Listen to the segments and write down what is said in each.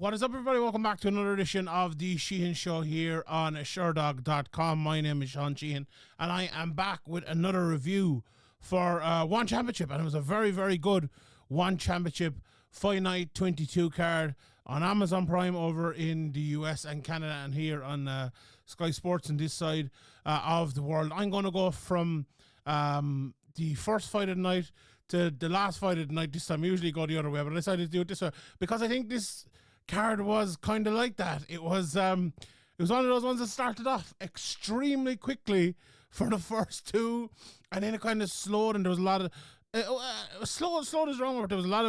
What is up, everybody? Welcome back to another edition of the Sheehan Show here on Sherdog.com. My name is Sean Sheehan, and I am back with another review for One Championship. And it was a very, very good One Championship Fight Night 22 card on Amazon Prime over in the US and Canada, and here on Sky Sports on this side of the world. I'm going to go from the first fight of the night to the last fight of the night this time. I usually go the other way, but I decided to do it this way because I think this card was kind of like that. It was one of those ones that started off extremely quickly for the first two, and then it kind of slowed, and there was a lot of slowed is wrong, but there was a lot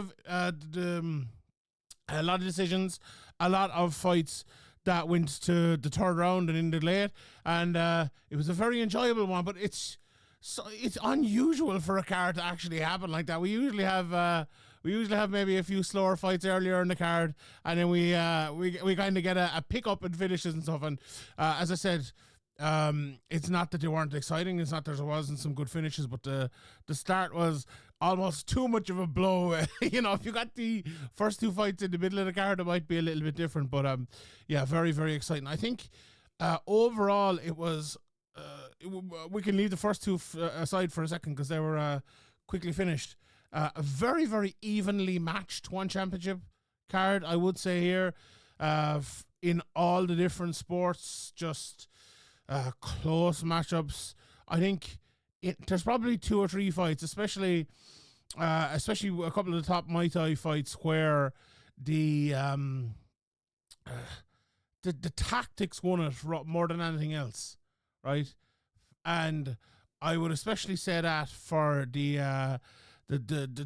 of decisions, a lot of fights that went to the third round and into late, and it was a very enjoyable one. But it's unusual for a card to actually happen like that. We usually have maybe a few slower fights earlier in the card, and then we kind of get a pick up and finishes and stuff. And as I said, it's not that they weren't exciting. It's not that there wasn't some good finishes, but the start was almost too much of a blow. You know, if you got the first two fights in the middle of the card, it might be a little bit different. But yeah, very, very exciting. I think overall it was. We can leave the first two aside for a second because they were quickly finished. A very, very evenly matched One Championship card, I would say here, in all the different sports. Just close matchups. I think there's probably two or three fights, especially a couple of the top Muay Thai fights where the tactics won it more than anything else. Right, and I would especially say that for the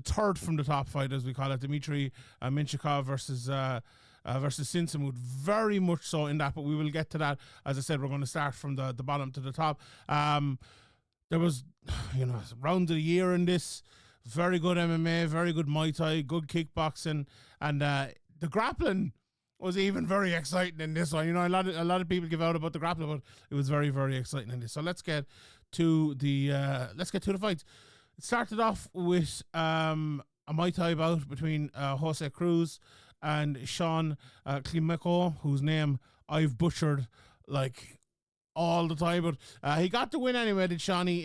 third from the top fight, as we call it, Dmitry Minchikov versus Sinsamud, very much so in that. But we will get to that. As I said, we're going to start from the bottom to the top. There was, round of the year in this. Very good MMA, very good Muay Thai, good kickboxing, and the grappling was even very exciting in this one. A lot of people give out about the grappling, but it was very, very exciting in this. So let's get to the fights. It started off with a Muay Thai bout between Jose Cruz and Sean Klimeko, whose name I've butchered like all the time, but he got the win anyway, did Shawnee,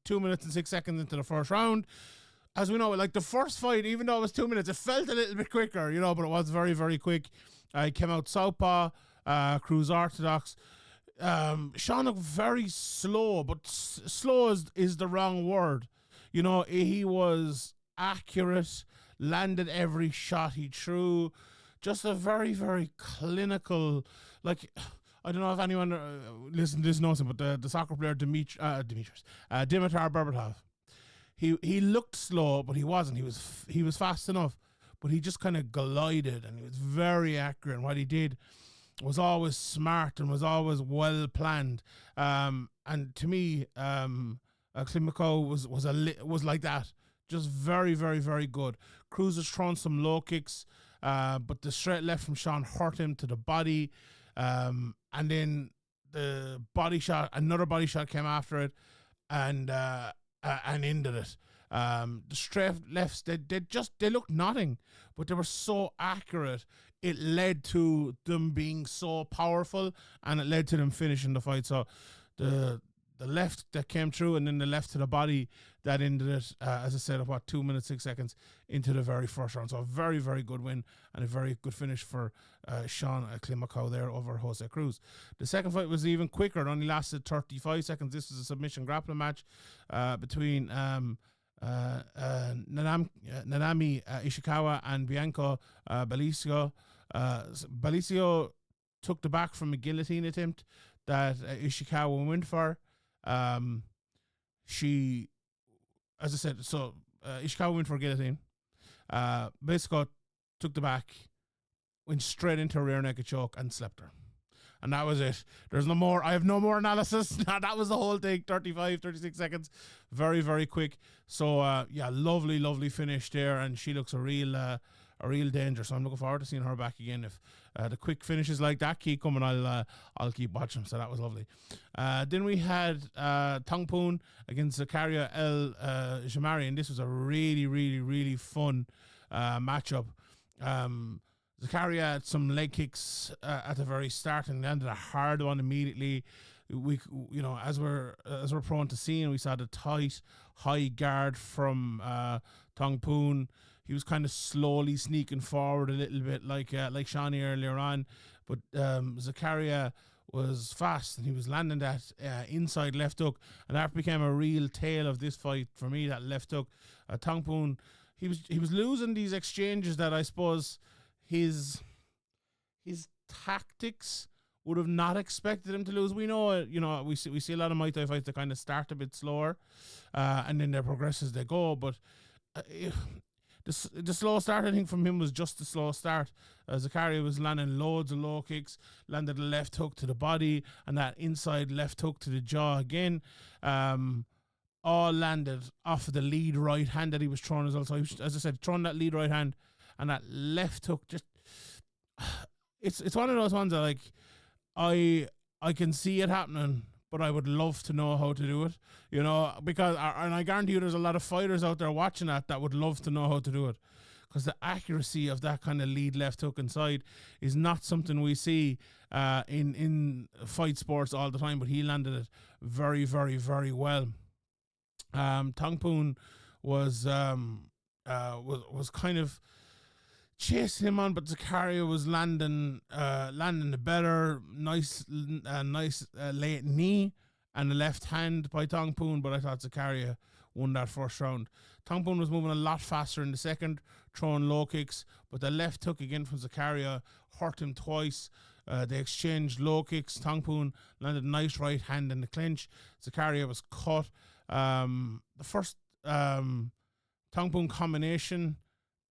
2 minutes and 6 seconds into the first round. As we know, like the first fight, even though it was 2 minutes, it felt a little bit quicker, but it was very, very quick. He came out southpaw, Cruz orthodox. Sean looked very slow, but slow is the wrong word. He was accurate, landed every shot he threw. Just a very, very clinical, like, I don't know if anyone listening to this knows him, but the soccer player Dimitar Berbatov. He looked slow, but he wasn't. He was fast enough, but he just kind of glided, and he was very accurate. And what he did was always smart and was always well planned. And to me, Klimeko was like that, just very, very, very good. Cruz was throwing some low kicks, but the straight left from Sean hurt him to the body, and then the body shot, another body shot came after it, and ended it. The straight lefts, they looked nothing, but they were so accurate. It led to them being so powerful, and it led to them finishing the fight. So the left that came through, and then the left to the body that ended it, as I said, 2 minutes 6 seconds into the very first round. So a very, very good win and a very good finish for Sean Klimeko there over Jose Cruz. The second fight was even quicker. It only lasted 35 seconds. This was a submission grappling match between Nanami Ishikawa and Bianca Belicio. Belicio took the back from a guillotine attempt that Ishikawa went for. She, as I said, Ishikawa went for a guillotine. Belicio took the back, went straight into a rear naked choke and slept her. And that was it. There's no more. I have no more analysis. That was the whole thing. 36 seconds. Very, very quick. So, yeah, lovely, lovely finish there. And she looks a real danger. So I'm looking forward to seeing her back again. If the quick finishes like that keep coming, I'll keep watching. So that was lovely. Then we had Tangpoon against Zakaria El Jamari. And this was a really, really, really fun matchup. Zakaria had some leg kicks at the very start and landed a hard one immediately. As we're prone to seeing, we saw the tight high guard from Tong Poon. He was kind of slowly sneaking forward a little bit, like Shawnee earlier on, but Zakaria was fast and he was landing that inside left hook, and that became a real tale of this fight for me. That left hook, Tong Poon, he was losing these exchanges that I suppose his tactics would have not expected him to lose. We know, we see a lot of Muay Thai fights that kind of start a bit slower, and then they progress as they go. But the slow start, I think, from him was just the slow start. Zakaria was landing loads of low kicks, landed a left hook to the body, and that inside left hook to the jaw again. All landed off of the lead right hand that he was throwing as well. So he was, as I said, throwing that lead right hand, and that left hook just... It's one of those ones that, like, I can see it happening, but I would love to know how to do it, because, and I guarantee you there's a lot of fighters out there watching that would love to know how to do it, because the accuracy of that kind of lead left hook inside is not something we see in fight sports all the time, but he landed it very, very, very well. Tong Poon was kind of chasing him on, but Zakaria was landing the better, nice late knee and a left hand by Tong Poon, but I thought Zakaria won that first round. Tong Poon was moving a lot faster in the second, throwing low kicks, but the left hook again from Zakaria hurt him twice. They exchanged low kicks. Tong Poon landed a nice right hand in the clinch. Zakaria was cut. The first Tong Poon combination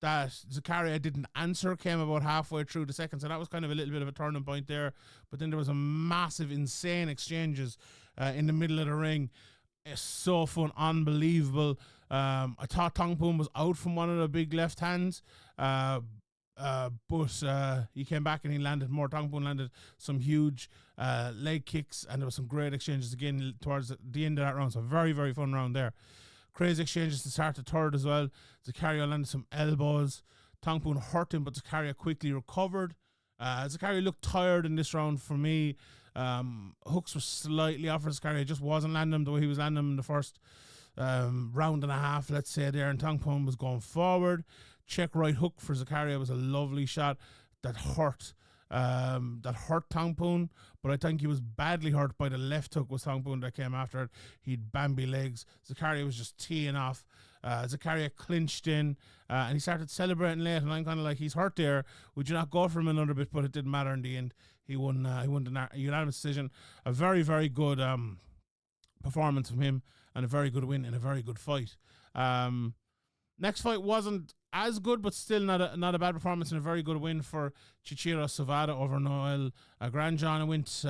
that Zakaria didn't answer came about halfway through the second, so that was kind of a little bit of a turning point there. But then there was a massive, insane exchanges in the middle of the ring. It's so fun, unbelievable. I thought Tong Poon was out from one of the big left hands, but he came back and he landed more. Tong Poon landed some huge leg kicks, and there was some great exchanges again towards the end of that round. So very, very fun round there. Crazy exchanges to start the third as well. Zakaria landed some elbows. Tong Poon hurt him, but Zakaria quickly recovered. Zakaria looked tired in this round for me. Hooks were slightly off for Zakaria. Just wasn't landing them the way he was landing them in the first round and a half, let's say there. And Tong Poon was going forward. Check right hook for Zakaria was a lovely shot that hurt. Tong Poon, but I think he was badly hurt by the left hook was Tong Poon that came after it. He'd Bambi legs. Zakaria was just teeing off. Zakaria clinched in, and he started celebrating late, and I'm kind of like, he's hurt there. Would you not go for him another bit? But it didn't matter in the end. He won the unanimous decision. A very, very good performance from him, and a very good win in a very good fight. Next fight wasn't as good, but still not a bad performance and a very good win for Chichiro Savada over Noel Grandjean. Went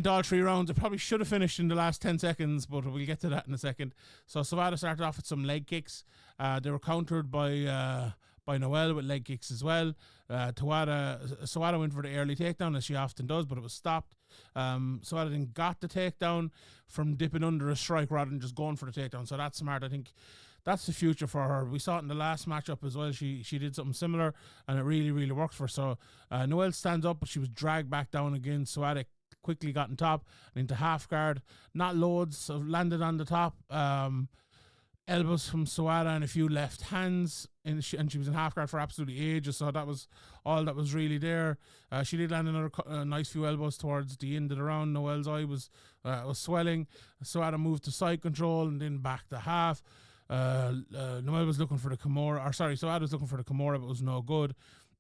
all 3 rounds. It probably should have finished in the last 10 seconds, but we'll get to that in a second. So Savada started off with some leg kicks. They were countered by Noel with leg kicks as well. Savada went for the early takedown, as she often does, but it was stopped. Savada then got the takedown from dipping under a strike rather than just going for the takedown. So that's smart. I think that's the future for her. We saw it in the last matchup as well. She did something similar, and it really, really worked for her. So Noel stands up, but she was dragged back down again. Savada quickly got on top and into half guard. Not loads of landed on the top. Elbows from Savada and a few left hands, and she was in half guard for absolutely ages. So that was all that was really there. She did land another nice few elbows towards the end of the round. Noel's eye was swelling. Savada moved to side control and then back to half. Noel was looking for the Kimura, Savada was looking for the Kimura, but it was no good.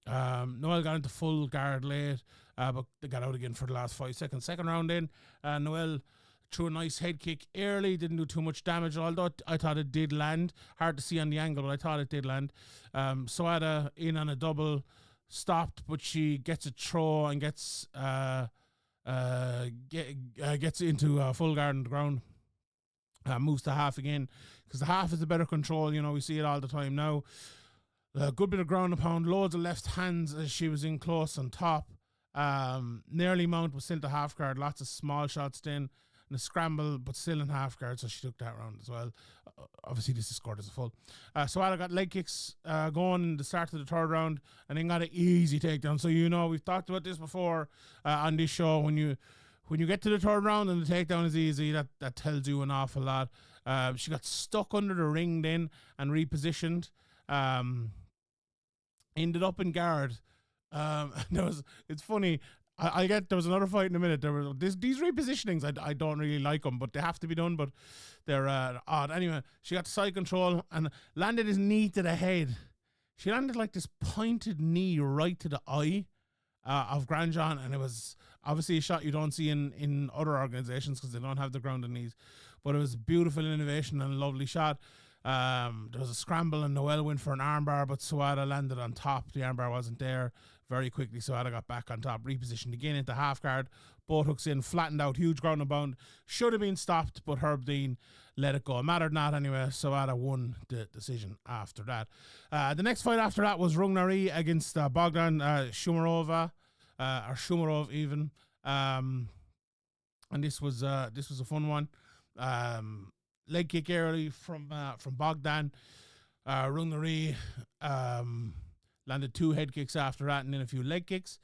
Noel got into full guard late, but they got out again for the last 5 seconds. Second round in, Noel threw a nice head kick early, didn't do too much damage, although I thought it did land. Hard to see on the angle, but I thought it did land. Savada in on a double, stopped, but she gets a throw and gets into full guard on the ground. Moves to half again, because the half is a better control. We see it all the time now. A good bit of ground and pound, loads of left hands as she was in close on top. Nearly mount was still to half guard, lots of small shots then. and a scramble, but still in half guard, so she took that round as well. Obviously, this is scored as a full. Suada got leg kicks going in the start of the third round, and then got an easy takedown. So, we've talked about this before on this show. When you get to the third round and the takedown is easy, that tells you an awful lot. She got stuck under the ring then and repositioned. Ended up in guard. It's funny. I get there was another fight in a minute. There were these repositionings. I don't really like them, but they have to be done. But they're odd. Anyway, she got side control and landed his knee to the head. She landed like this pointed knee right to the eye of Grandjean, and it was obviously a shot you don't see in other organizations because they don't have the grounded knees. But it was beautiful innovation and a lovely shot. There was a scramble and Noel went for an armbar, but Suada landed on top. The armbar wasn't there. Very quickly, Suada got back on top, repositioned again into half guard. Both hooks in, flattened out, huge ground and pound. Should have been stopped, but Herb Dean let it go. It mattered not anyway. Suada won the decision after that. The next fight after that was Rungnari against Bogdan Shumarov even. And this was a fun one. Leg kick early from Bogdan. Rungnari landed 2 head kicks after that and then a few leg kicks.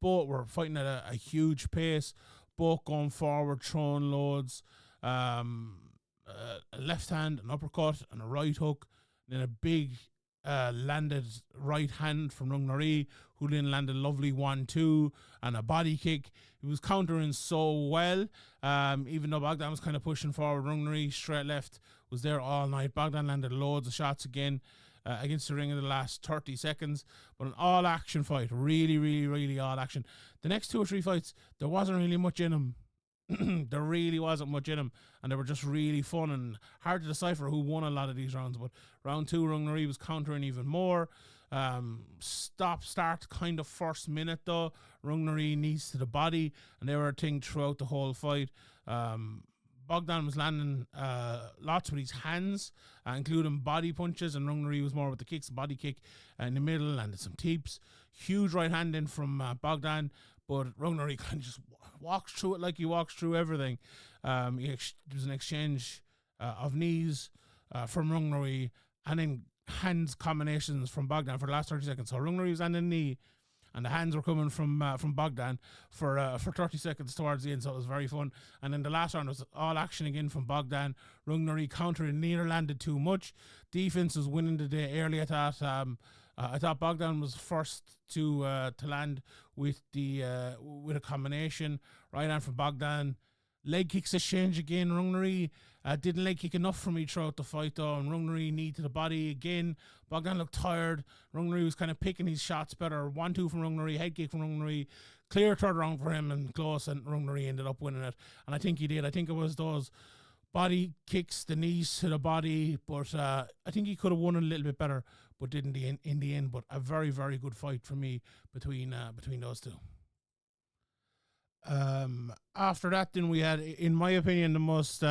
Both were fighting at a huge pace, both going forward, throwing loads. A left hand, an uppercut, and a right hook. And then a big landed right hand from Rungnari, who then landed a lovely 1-2 and a body kick. He was countering so well, even though Bogdan was kind of pushing forward. Rungnari straight left was there all night. Bogdan landed loads of shots again against the ring in the last 30 seconds, but an all action fight, really, really, really all action. The next 2 or 3 fights, there wasn't really much in them. There really wasn't much in them, and they were just really fun and hard to decipher who won a lot of these rounds. But round 2, Rungnari was countering even more. Start kind of first minute though. Rungnari knees to the body, and they were a thing throughout the whole fight. Bogdan was landing lots with his hands, including body punches, and Rungnari was more with the kicks, body kick in the middle, landed some teeps. Huge right hand in from Bogdan, but Rungnari kind of just walks through it like he walks through everything. There was an exchange of knees from Rungnari, and then hands combinations from Bogdan for the last 30 seconds. So Rungnari was on the knee, and the hands were coming from Bogdan for 30 seconds towards the end, so it was very fun. And then the last round was all action again from Bogdan. Rungnari countering, neither landed too much. Defense was winning the day early. I thought Bogdan was first to land with a combination. Right hand from Bogdan. Leg kicks exchange again. Rungnari didn't leg kick enough for me throughout the fight though, and Rungnari knee to the body again. Bogdan looked tired. Rungnari was kind of picking his shots better. 1-2 from Rungnari, head kick from Rungnari. Clear third round for him and close, and Rungnari ended up winning it. And I think he did. I think it was those body kicks, the knees to the body, but I think he could have won it a little bit better, but didn't in the end. But a very, very good fight for me between those two. After that, then we had, in my opinion, the most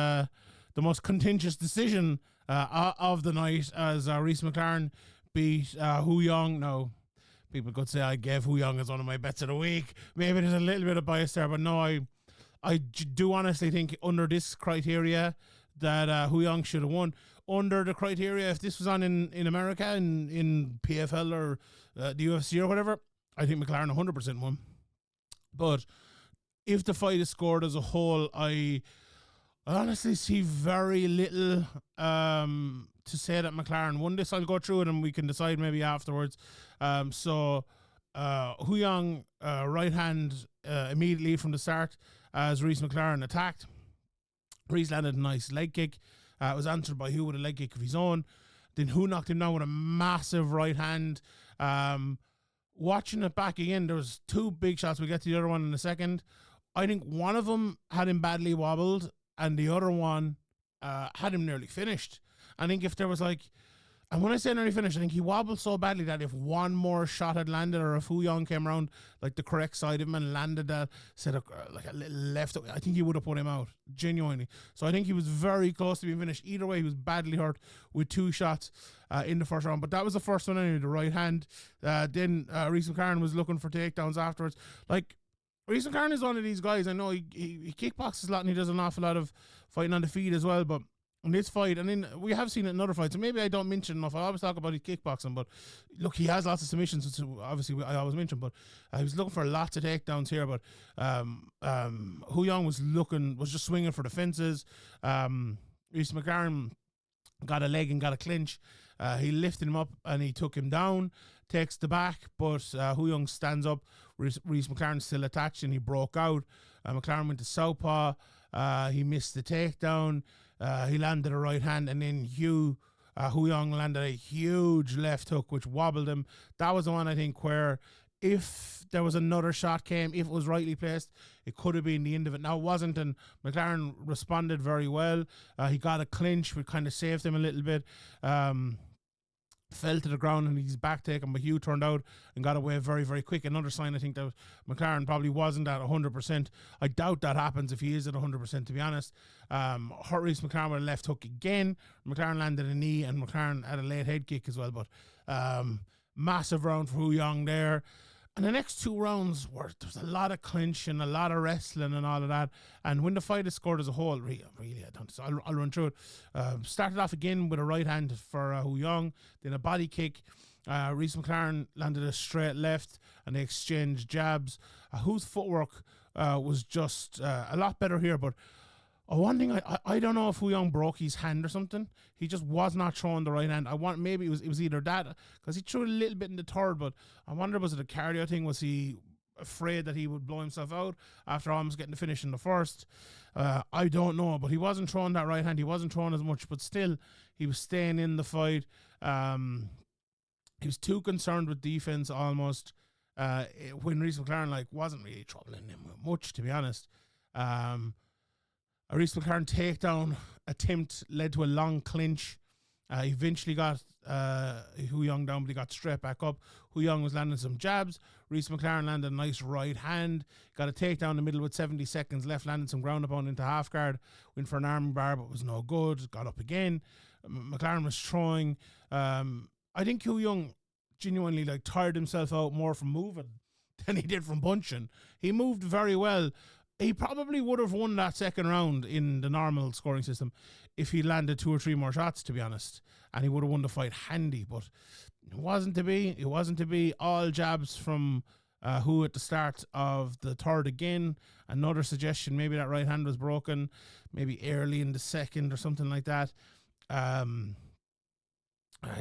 contentious decision of the night, as Reese McLaren beat Hu Yong. Now, people could say I gave Hu Yong as one of my bets of the week. Maybe there's a little bit of bias there, but no, I do honestly think under this criteria that Hu Yong should have won. Under the criteria, if this was on in America, in PFL or the UFC or whatever, I think McLaren 100% won. But if the fight is scored as a whole, I honestly see very little to say that McLaren won this. I'll go through it and we can decide maybe afterwards. So Hu Yong right hand immediately from the start as Reese McLaren attacked. Reese landed a nice leg kick. It was answered by Hu with a leg kick of his own. Then Hu knocked him down with a massive right hand. Watching it back again, there was 2 big shots. We'll get to the other one in a second. I think one of them had him badly wobbled, and the other one had him nearly finished. I think if there was and when I say nearly finished, I think he wobbled so badly that if one more shot had landed, or if Hu Yong came around the correct side of him and landed that, said a little left, I think he would have put him out, genuinely. So I think he was very close to being finished. Either way, he was badly hurt with 2 shots in the first round. But that was the first one anyway, the right hand. Then Reese McLaren was looking for takedowns afterwards. Reese McLaren is one of these guys. I know he kickboxes a lot and he does an awful lot of fighting on the feet as well. But in this fight, and then we have seen it in other fights, and maybe I don't mention enough. I always talk about his kickboxing, but look, he has lots of submissions, which obviously I always mention. But he was looking for lots of takedowns here. But Hu Young was just swinging for the fences. Reese McLaren got a leg and got a clinch. He lifted him up and he took him down, takes the back, but Hu Young stands up. Reese McLaren's still attached and he broke out. McLaren went to southpaw. He missed the takedown. He landed a right hand, and then Hu Young landed a huge left hook, which wobbled him. That was the one, I think, where if there was another shot came, if it was rightly placed, it could have been the end of it. Now, it wasn't, and McLaren responded very well. He got a clinch, which kind of saved him a little bit. Fell to the ground and he's back taken, but Hugh turned out and got away very, very quick. Another sign, I think, that McLaren probably wasn't at 100%. I doubt that happens if he is at 100%, to be honest. Hurt Reese McLaren with a left hook again. McLaren landed a knee and McLaren had a late head kick as well, but massive round for Hu Young there. And the next two rounds there was a lot of clinch and a lot of wrestling and all of that. And when the fight is scored as a whole, really, I don't. So I'll run through it. Started off again with a right hand for Hu Young, then a body kick. Reese McLaren landed a straight left, and they exchanged jabs. Hu's footwork was just a lot better here, but one thing, I don't know if Hu Young broke his hand or something. He just was not throwing the right hand. Maybe it was either that, because he threw a little bit in the third, but I wonder, was it a cardio thing? Was he afraid that he would blow himself out after almost getting the finish in the first? I don't know, but he wasn't throwing that right hand. He wasn't throwing as much, but still, he was staying in the fight. He was too concerned with defense almost, when Reese McLaren wasn't really troubling him much, to be honest. A Reese McLaren takedown attempt led to a long clinch. He eventually got Hu Young down, but he got straight back up. Hu Young was landing some jabs. Reese McLaren landed a nice right hand. Got a takedown in the middle with 70 seconds left. Landed some ground upon into half guard. Went for an arm bar, but was no good. Got up again. McLaren was throwing. I think Hu Young genuinely tired himself out more from moving than he did from punching. He moved very well. He probably would have won that second round in the normal scoring system if he landed 2 or 3 more shots, to be honest. And he would have won the fight handy, but it wasn't to be. It wasn't to be. All jabs from Hu at the start of the third again. Another suggestion, maybe that right hand was broken, maybe early in the second or something like that. He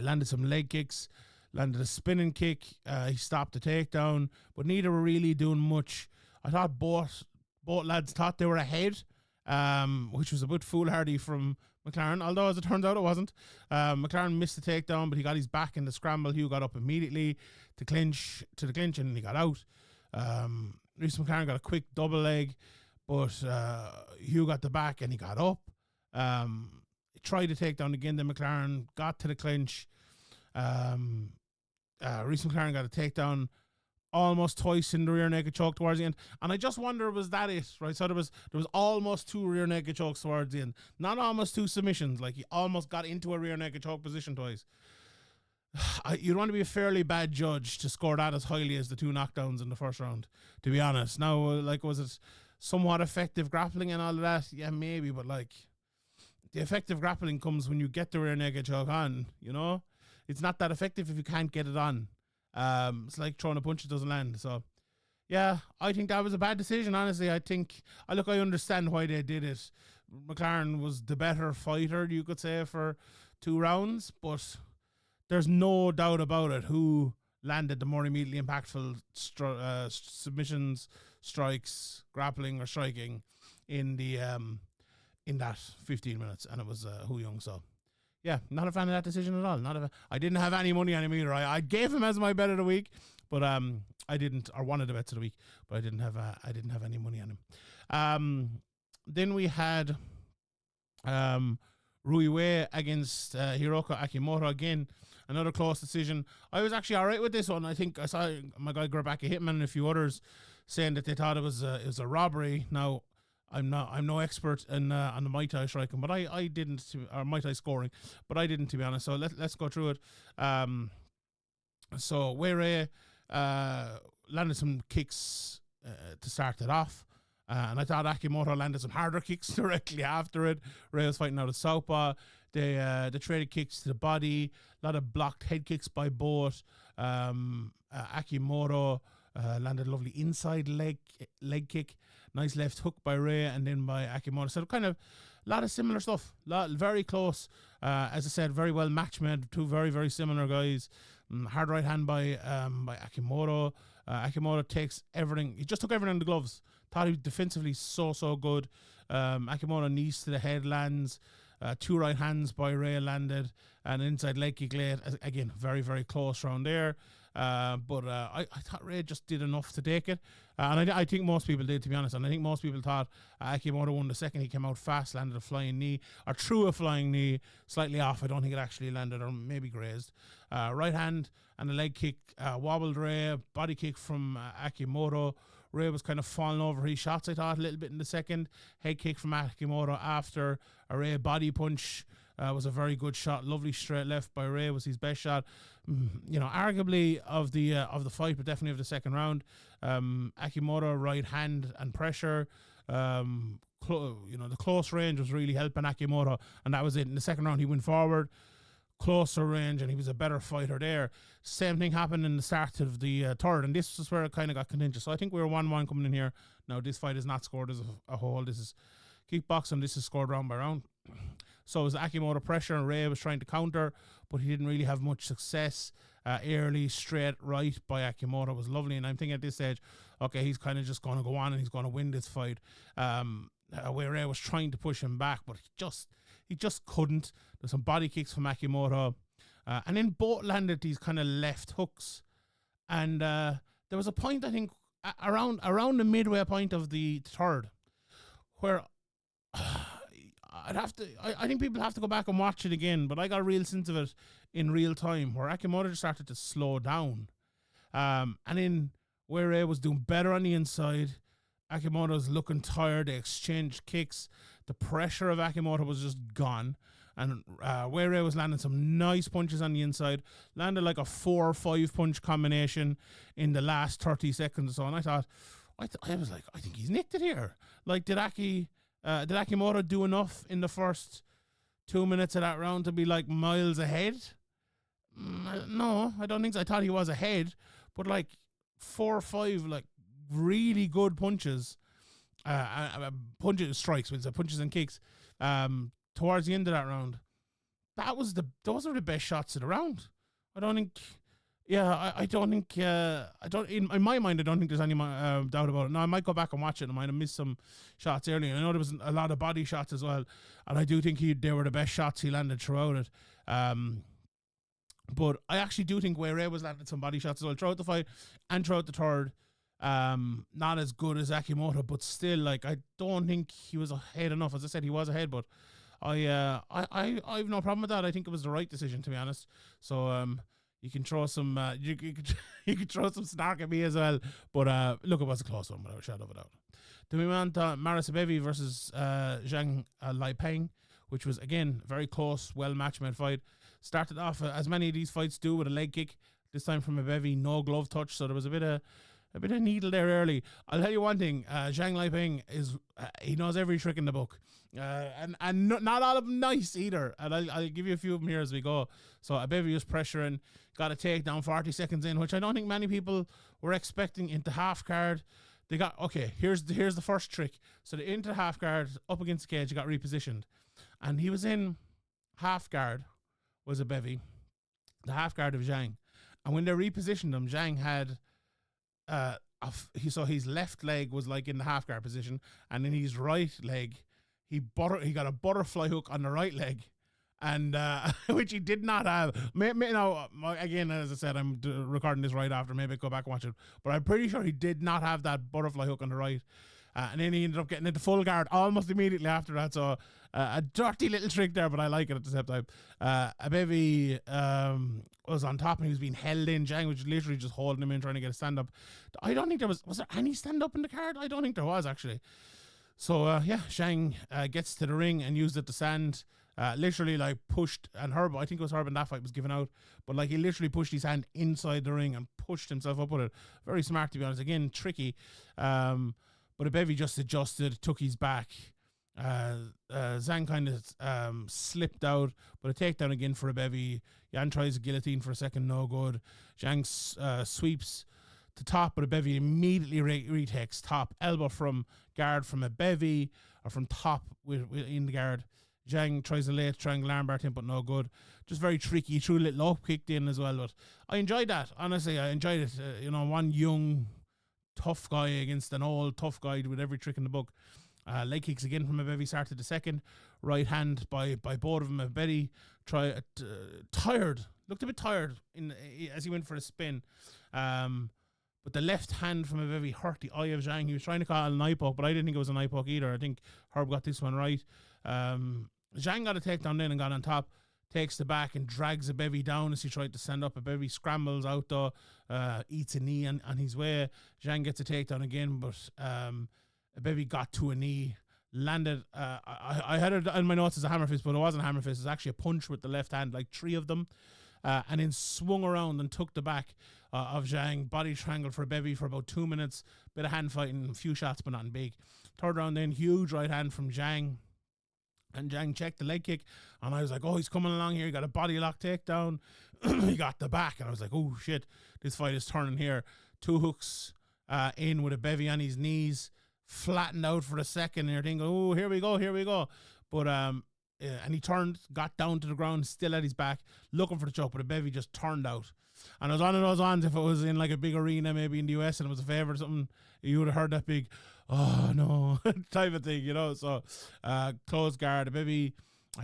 landed some leg kicks, landed a spinning kick. He stopped the takedown, but neither were really doing much. I thought both lads thought they were ahead, which was a bit foolhardy from McLaren, although as it turns out it wasn't. McLaren missed the takedown, but he got his back in the scramble. Hugh got up immediately to the clinch, and he got out. Reese McLaren got a quick double leg, but Hugh got the back and he got up. He tried to take down again, then McLaren got to the clinch. Reese McLaren got a takedown almost twice in the rear naked choke towards the end, and I just wonder, was that it? Right, so there was almost 2 rear naked chokes towards the end, not almost 2 submissions. He almost got into a rear naked choke position twice. You'd want to be a fairly bad judge to score that as highly as the 2 knockdowns in the first round, to be honest. Now, was it somewhat effective grappling and all of that? Yeah, maybe, but the effective grappling comes when you get the rear naked choke on. It's not that effective if you can't get it on. It's like throwing a punch that doesn't land. So, yeah, I think that was a bad decision, honestly. I understand why they did it. McLaren was the better fighter, you could say, for 2 rounds, but there's no doubt about it who landed the more immediately impactful submissions, strikes, grappling, or striking in that 15 minutes, and it was Hu Young. So, yeah, not a fan of that decision at all. I didn't have any money on him either. I gave him as my bet of the week, but I didn't, or one of the bets of the week, but I didn't have any money on him. Then we had Rui Wei against Hiroko Akimoto again. Another close decision. I was actually all right with this one. I think I saw my guy Rebecca Hitman and a few others saying that they thought it was a robbery. Now, I'm no expert on the Muay Thai striking, but I didn't, or Muay Thai scoring, but I didn't, to be honest. So let's go through it. So Wei landed some kicks to start it off. And I thought Akimoto landed some harder kicks directly after it. Ray was fighting out of southpaw. They traded kicks to the body. A lot of blocked head kicks by both. Akimoto landed a lovely inside leg kick. Nice left hook by Ray and then by Akimoto. So kind of a lot of similar stuff. Very close. As I said, very well match made. Two very, very similar guys. Hard right hand by Akimoto. Akimoto takes everything. He just took everything in the gloves. Thought he was defensively so good. Akimoto knees to the head lands. Two right hands by Ray landed. And inside leg kick late. Again, very, very close round there. But I thought Ray just did enough to take it. And I think most people did, to be honest. And I think most people thought Akimoto won the second. He came out fast, landed a flying knee, or threw a flying knee, slightly off. I don't think it actually landed, or maybe grazed. Right hand and a leg kick wobbled Ray. Body kick from Akimoto. Ray was kind of falling over his shots, I thought, a little bit in the second. Head kick from Akimoto after a Ray body punch. Was a very good shot. Lovely straight left by Ray was his best shot. Arguably of the fight, but definitely of the second round. Akimoto right hand and pressure. The close range was really helping Akimoto, and that was it. In the second round, he went forward, closer range, and he was a better fighter there. Same thing happened in the start of the third, and this was where it kind of got contentious. So I think we were 1-1 coming in here. Now, this fight is not scored as a whole. This is kickboxing. This is scored round by round. So it was Akimoto pressure, and Ray was trying to counter, but he didn't really have much success. Early straight right by Akimoto was lovely, and I'm thinking at this stage, okay, he's kind of just going to go on and he's going to win this fight. Where Ray was trying to push him back, but he just couldn't. There's some body kicks from Akimoto, and then both landed these kind of left hooks. And there was a point, I think, around the midway point of the third, where I think people have to go back and watch it again, but I got a real sense of it in real time, where Akimoto just started to slow down. And then where Ray was doing better on the inside, Akimoto's looking tired. They exchanged kicks. The pressure of Akimoto was just gone. And where Ray was landing some nice punches on the inside, landed like a 4 or 5 punch combination in the last 30 seconds or so. And I thought, I was like, I think he's nicked it here. Like, did Akimoto do enough in the first 2 minutes of that round to be like miles ahead? No, I don't think so. I thought he was ahead, but like 4 or 5 like really good punches, strikes, punches and kicks. Towards the end of that round, those are the best shots of the round. I don't think. Yeah, I don't think. In my mind, I don't think there's any doubt about it. Now I might go back and watch it. I might have missed some shots earlier. I know there was a lot of body shots as well, and I do think they were the best shots he landed throughout it. But I actually do think where Ray was landing some body shots as well throughout the fight and throughout the third. Not as good as Akimoto, but still, like, I don't think he was ahead enough. As I said, he was ahead, but I have no problem with that. I think it was the right decision, to be honest. So you can throw some you can throw some snark at me as well. But look, it was a close one without a shadow of a doubt. Then we went Maris Abevi versus Zhang Laipeng, which was again very close, well match made fight. Started off as many of these fights do with a leg kick. This time from Abevi, no glove touch, so there was a bit of needle there early. I'll tell you one thing: Zhang Laipeng he knows every trick in the book, and not all of them nice either. And I'll give you a few of them here as we go. So Abevi was pressuring, got a takedown 40 seconds in, which I don't think many people were expecting into half guard. They got Here's the first trick. So they into half guard, up against the cage, got repositioned, and he was in half guard. Was Abevi, the half guard of Zhang, and when they repositioned him, Zhang had. So his left leg was like in the half guard position, and in his right leg, he got a butterfly hook on the right leg, and which he did not have. Again, as I said, I'm recording this right after. Maybe go back and watch it, but I'm pretty sure he did not have that butterfly hook on the right. And then he ended up getting into full guard almost immediately after that. So a dirty little trick there, but I like it at the same time. Abevi was on top and he was being held in. Zhang was literally just holding him in, trying to get a stand up. I don't think was there any stand up in the card? I don't think there was actually. So Zhang gets to the ring and used it to stand. literally like pushed, and Herb, I think it was Herb in that fight was given out, but like he literally pushed his hand inside the ring and pushed himself up with it. Very smart, to be honest. Again, tricky. But Abevi just adjusted, took his back. Zhang kind of slipped out, but a takedown again for Abevi. Yan tries a guillotine for a second, no good. Zhang sweeps to top, but Abevi immediately retakes top. Elbow from guard from Abevi, or from top in the guard. Zhang tries a late triangle armbar in, but no good. Just very tricky. He threw a little up, kicked in as well, but I enjoyed that. Honestly, I enjoyed it. One young, tough guy against an old, tough guy with every trick in the book. Leg kicks again from Abevi, started the second. Right hand by both of them. Abevi tired, looked a bit tired as he went for a spin. But the left hand from Abevi hurt the eye of Zhang. He was trying to call it an eye poke, but I didn't think it was an eye poke either. I think Herb got this one right. Zhang got a takedown then and got on top. Takes the back and drags Abevi down as he tried to stand up. Abevi scrambles out though, eats a knee on his way. Zhang gets a takedown again, but Abevi got to a knee, landed. I had it in my notes as a hammer fist, but it wasn't a hammer fist. It was actually a punch with the left hand, like 3 of them, and then swung around and took the back of Zhang. Body triangle for Abevi for about 2 minutes. Bit of hand fighting, a few shots, but nothing big. Third round then, huge right hand from Zhang. And Zhang checked the leg kick, and I was like, oh, he's coming along here. He got a body lock takedown. He got the back, and I was like, oh, shit, this fight is turning here. 2 hooks in with Abevi on his knees, flattened out for a second, and you're thinking, oh, here we go. But, and he turned, got down to the ground, still at his back, looking for the choke, but Abevi just turned out. And I was one of those ones, if it was in like a big arena, maybe in the US, and it was a favourite or something, you would have heard that big, oh no, type of thing, So, closed guard, Abevi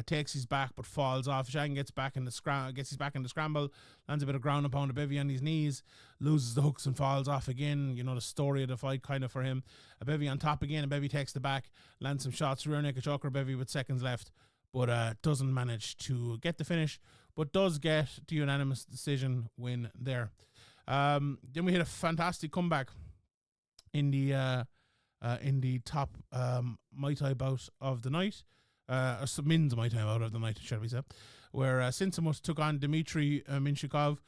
takes his back but falls off. Zhang gets his back in the scramble, lands a bit of ground and pound. Abevi on his knees, loses the hooks and falls off again. The story of the fight kind of for him. Abevi on top again. Abevi takes the back, lands some shots, rear naked choker Abevi with seconds left, but doesn't manage to get the finish, but does get the unanimous decision win there. Then we had a fantastic comeback in the top Muay Thai bout of the night, or men's Muay Thai bout of the night, shall we say, where Sinsamut took on Dmitry Minshikov.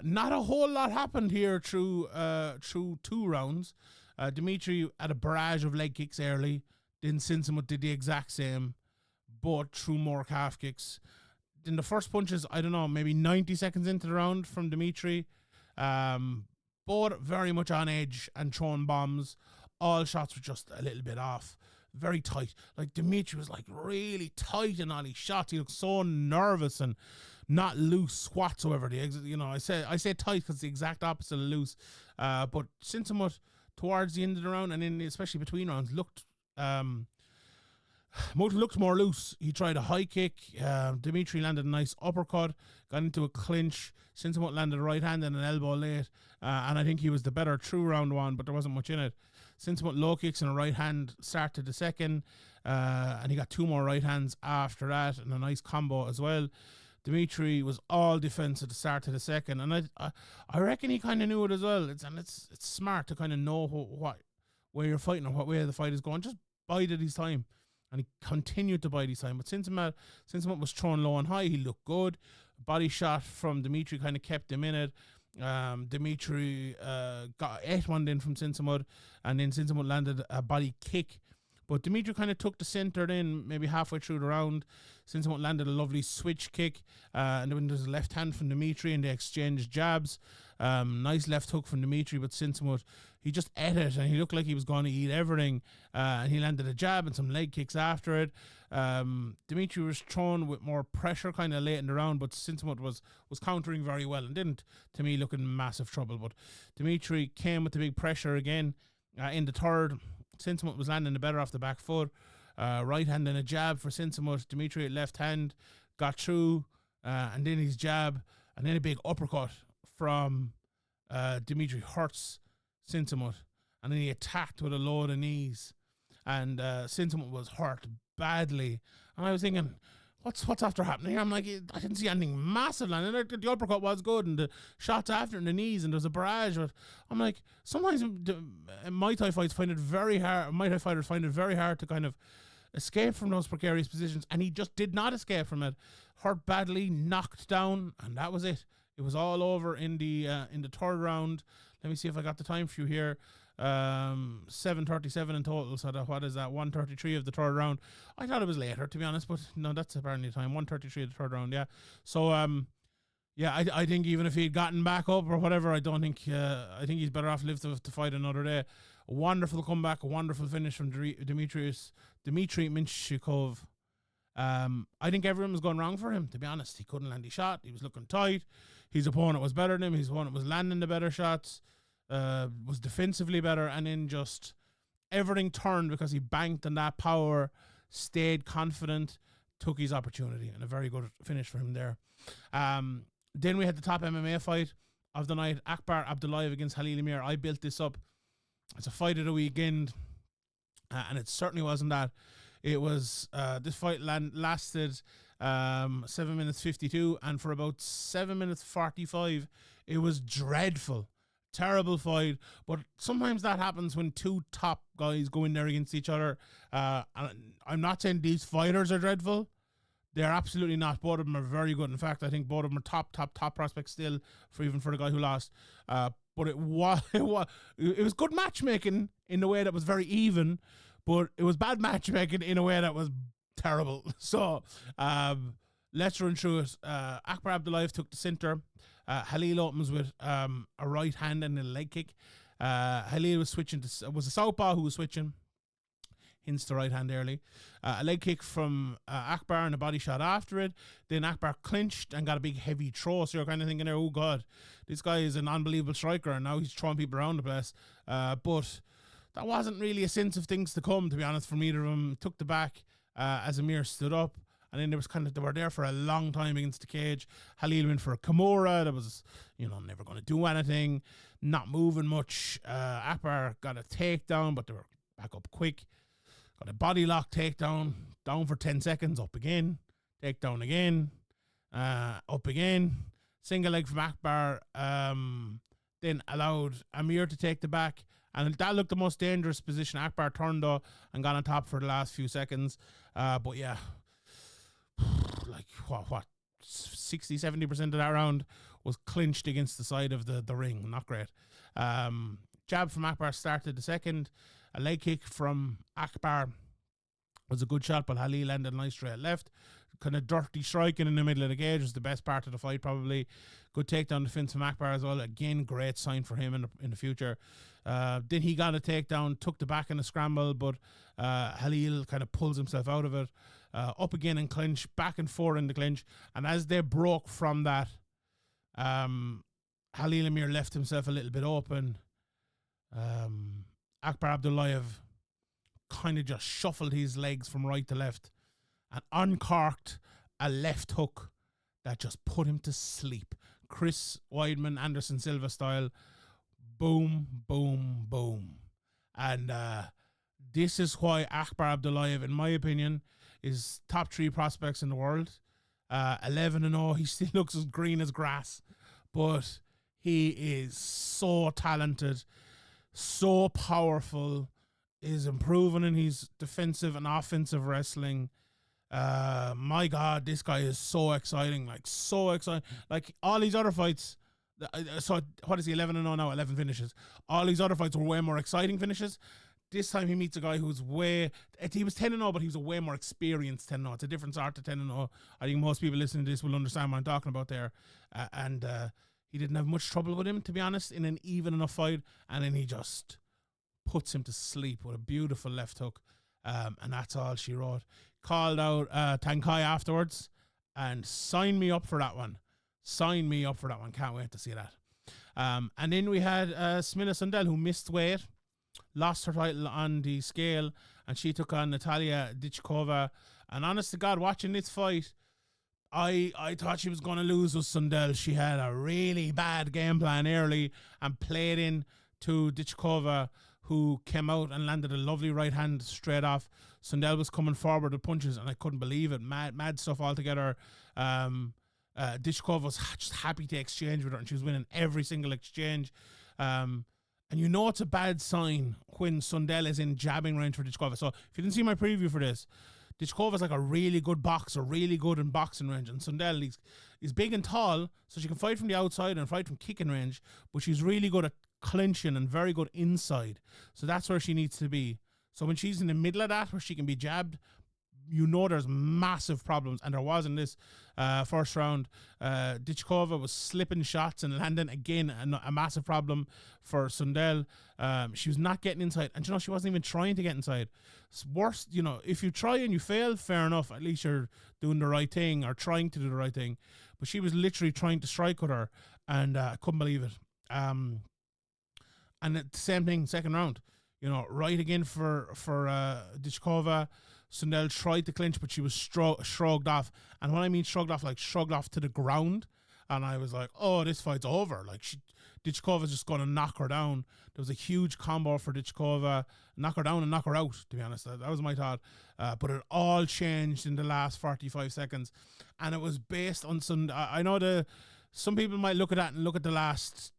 Not a whole lot happened here through 2 rounds. Dmitry had a barrage of leg kicks early. Then Sinsamut did the exact same, but threw more calf kicks. In the first punches, I don't know, maybe 90 seconds into the round from Dmitry, both very much on edge and throwing bombs. All shots were just a little bit off. Very tight. Like Dmitry was like really tight in all his shots. He looked so nervous and not loose whatsoever. I say tight because the exact opposite of loose. But Sinsamut towards the end of the round, and then especially between rounds, looked more loose. He tried a high kick. Dmitry landed a nice uppercut, got into a clinch. Sinsamut landed a right hand and an elbow late, and I think he was the better through round 1, but there wasn't much in it. Sinsamut low kicks and a right hand started the second, and he got 2 more right hands after that, and a nice combo as well. Dmitry was all defense at the start of the second, and I reckon he kind of knew it as well. It's smart to kind of know what where you're fighting or what way the fight is going. Just bided his time. And he continued to bide his time. But Sinsamut was thrown low and high. He looked good. Body shot from Dmitry kind of kept him in it. Dmitry ate one then from Sinsamut, and then Sinsamut landed a body kick. But Dmitry kind of took the center then, maybe halfway through the round. Sinsamut landed a lovely switch kick, and then there's a left hand from Dmitry, and they exchanged jabs. Nice left hook from Dmitry, but Sinsamut, he just ate it, and he looked like he was going to eat everything. And he landed a jab and some leg kicks after it. Dmitry was thrown with more pressure kind of late in the round, but Sinsamut was countering very well and didn't, to me, look in massive trouble. But Dmitry came with the big pressure again in the third. Sinsamut was landing the better off the back foot. Right hand and a jab for Sinsamut. Dmitry at left hand got through, and then his jab, and then a big uppercut from Dmitry hurts Sinsamut, and then he attacked with a load of knees, and Sinsamut was hurt badly. And I was thinking, what's after happening? I'm like, I didn't see anything massive landing. The uppercut was good, and the shots after in the knees, and there's a barrage. But I'm like, sometimes Muay Thai fights find it very hard. Muay Thai fighters find it very hard to kind of escape from those precarious positions, and he just did not escape from it. Hurt badly, knocked down, and that was it. It was all over in the third round. Let me see if I got the time for you here. 7:37 in total. So what is that? 1:33 of the third round. I thought it was later, to be honest, but no, that's apparently the time. 1:33 of the third round. Yeah. So yeah, I think even if he'd gotten back up or whatever, I think he's better off live to fight another day. A wonderful comeback, a wonderful finish from Dmitry Minchikov. I think everyone was going wrong for him, to be honest. He couldn't land a shot. He was looking tight. His opponent was better than him. His opponent was landing the better shots, was defensively better, and then just everything turned because he banked on that power, stayed confident, took his opportunity, and a very good finish for him there. Then we had the top MMA fight of the night, Akbar Abdullayev against Halil Amir. I built this up as a fight of the weekend, and it certainly wasn't that. It was, this fight lasted 7 minutes 52, and for about 7 minutes 45, it was dreadful. Terrible fight, but sometimes that happens when two top guys go in there against each other. And I'm not saying these fighters are dreadful. They're absolutely not. Both of them are very good. In fact, I think both of them are top prospects still, for the guy who lost. But it was good matchmaking in a way that was very even, but it was bad matchmaking in a way that was terrible. So let's run through it. Akbar Abdullayev took the center. Halil opens with a right hand and a leg kick. Halil was was a southpaw who was switching, hence the right hand early. A leg kick from Akbar and a body shot after it. Then Akbar clinched and got a big heavy throw. So you're kind of thinking there, oh God, this guy is an unbelievable striker, and now he's throwing people around the place. But that wasn't really a sense of things to come, to be honest, from either of them. Took the back as Amir stood up. And then they were there for a long time against the cage. Halil went for a Kimura that was, never going to do anything, not moving much. Akbar got a takedown, but they were back up quick. Got a body lock takedown, down for 10 seconds, up again, takedown again, up again. Single leg from Akbar, then allowed Amir to take the back. And that looked the most dangerous position. Akbar turned though and got on top for the last few seconds. But yeah, like what 60-70% of that round was clinched against the side of the ring. Not great. Jab from Akbar started the second. A leg kick from Akbar was a good shot, but Halil landed a nice straight left. Kind of dirty striking in the middle of the cage was the best part of the fight, probably. Good takedown defense from Akbar as well. Again, great sign for him in the future. Then he got a takedown, took the back in a scramble, but Halil kind of pulls himself out of it. Up again and clinch, back and forth in the clinch. And as they broke from that, Halil Amir left himself a little bit open. Akbar Abdullayev kind of just shuffled his legs from right to left and uncorked a left hook that just put him to sleep. Chris Weidman, Anderson Silva style. Boom, boom, boom. And this is why Akbar Abdullayev, in my opinion, is top 3 prospects in the world. 11-0. He still looks as green as grass, but he is so talented, so powerful, is improving in his defensive and offensive wrestling. My God, this guy is so exciting, so exciting. Like all these other fights, so what is he, 11-0 now, 11 finishes. All these other fights were way more exciting finishes. This time he meets a guy who's he was 10-0, but he was a way more experienced 10-0. It's a different sort of 10-0. I think most people listening to this will understand what I'm talking about there. And he didn't have much trouble with him, to be honest, in an even enough fight. And then he just puts him to sleep with a beautiful left hook. And that's all she wrote. Called out Tankai afterwards and signed me up for that one. Can't wait to see that. And then we had Smilla Sundell, who missed weight, lost her title on the scale, and she took on Natalia Dichkova. And honest to God, watching this fight, I thought she was going to lose with Sundell. She had a really bad game plan early and played in to Dichkova, who came out and landed a lovely right hand straight off. Sundell was coming forward with punches, and I couldn't believe it. Mad stuff altogether. Dichkova was just happy to exchange with her, and she was winning every single exchange. And it's a bad sign when Sundell is in jabbing range for Dichkova. So if you didn't see my preview for this, Dichkova's like a really good boxer, really good in boxing range. And Sundell, he's big and tall, so she can fight from the outside and fight from kicking range, but she's really good at clinching and very good inside. So that's where she needs to be. So when she's in the middle of that, where she can be jabbed, you know there's massive problems, and there was in this first round. Dichkova was slipping shots and landing again, a massive problem for Sundell. She was not getting inside, and you know, she wasn't even trying to get inside. It's worse, you know, if you try and you fail, fair enough, at least you're doing the right thing or trying to do the right thing. But she was literally trying to strike with her, and I couldn't believe it. And the same thing, second round, you know, right again for Dichkova. Sundell tried to clinch, but she was shrugged off. And when I mean shrugged off, like shrugged off to the ground. And I was like, oh, this fight's over. Like, Dichkova's just going to knock her down. There was a huge combo for Dichkova. Knock her down and knock her out, to be honest. That was my thought. But it all changed in the last 45 seconds. And it was based on I know some people might look at that and look at the last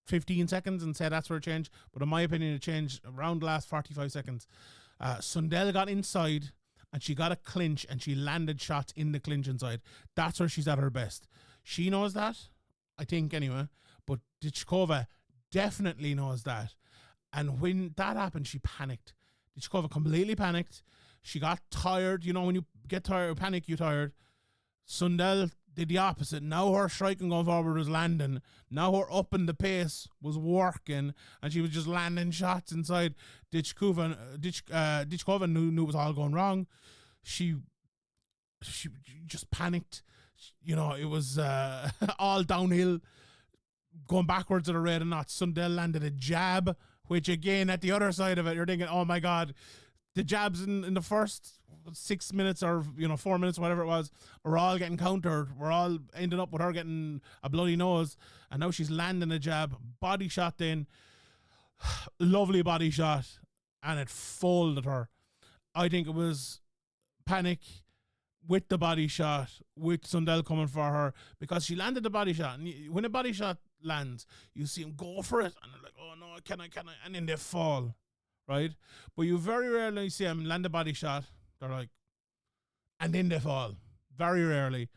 15 seconds and say that's where it changed. But in my opinion, it changed around the last 45 seconds. Sundell got inside and she got a clinch and she landed shots in the clinch inside. That's where she's at her best. She knows that, I think, anyway. But Dichkova definitely knows that. And when that happened, she panicked. Dichkova completely panicked. She got tired. You know, when you get tired or panic, you're tired. Sundell did the opposite. Now her striking going forward was landing. Now her up in the pace was working, and she was just landing shots inside. Dichkova knew it was all going wrong. She just panicked. You know, it was all downhill, going backwards at a rate of knots. Sundell landed a jab, which again, at the other side of it, you're thinking, oh my God, the jabs in the first 6 minutes or 4 minutes, whatever it was, were all getting countered. We're all ending up with her getting a bloody nose, and now she's landing a jab, body shot in, lovely body shot, and it folded her. I think it was panic with the body shot, with Sundell coming for her, because she landed the body shot, and when a body shot lands, you see him go for it, and they're like, oh no, can I, and then they fall, right? But you very rarely see him land a body shot. They're like, and then they fall. Very rarely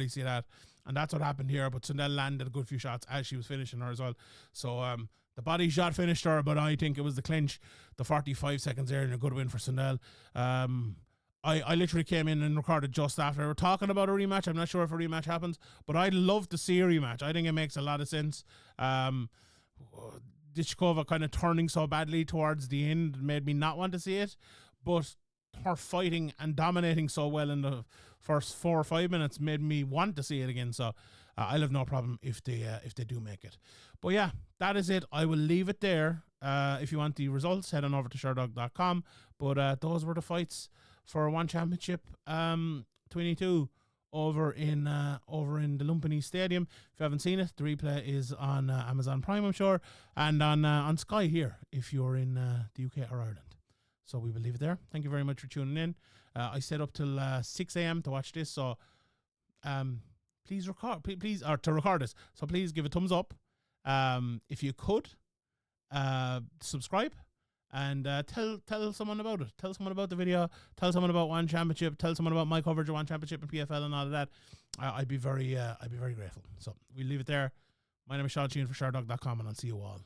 see that. And that's what happened here. But Sundell landed a good few shots as she was finishing her as well. So the body shot finished her, but I think it was the clinch, the 45 seconds there, and a good win for Sundell. I literally came in and recorded just after. We're talking about a rematch. I'm not sure if a rematch happens, but I'd love to see a rematch. I think it makes a lot of sense. Dichkova kind of turning so badly towards the end made me not want to see it, but her fighting and dominating so well in the first 4 or 5 minutes made me want to see it again. So I'll have no problem if they do make it. But yeah, that is it. I will leave it there. If you want the results, head on over to Sherdog.com. But those were the fights for One Championship 22 over in the Lumpinee Stadium. If you haven't seen it, the replay is on Amazon Prime, I'm sure, and on Sky here if you're in the UK or Ireland. So we will leave it there. Thank you very much for tuning in. I stayed up till 6 a.m. to watch this, so please record this. So please give a thumbs up. If you could, subscribe and tell someone about it. Tell someone about the video. Tell someone about One Championship. Tell someone about my coverage of One Championship and PFL and all of that. I'd be very grateful. So we'll leave it there. My name is Sheehan for Sherdog.com, and I'll see you all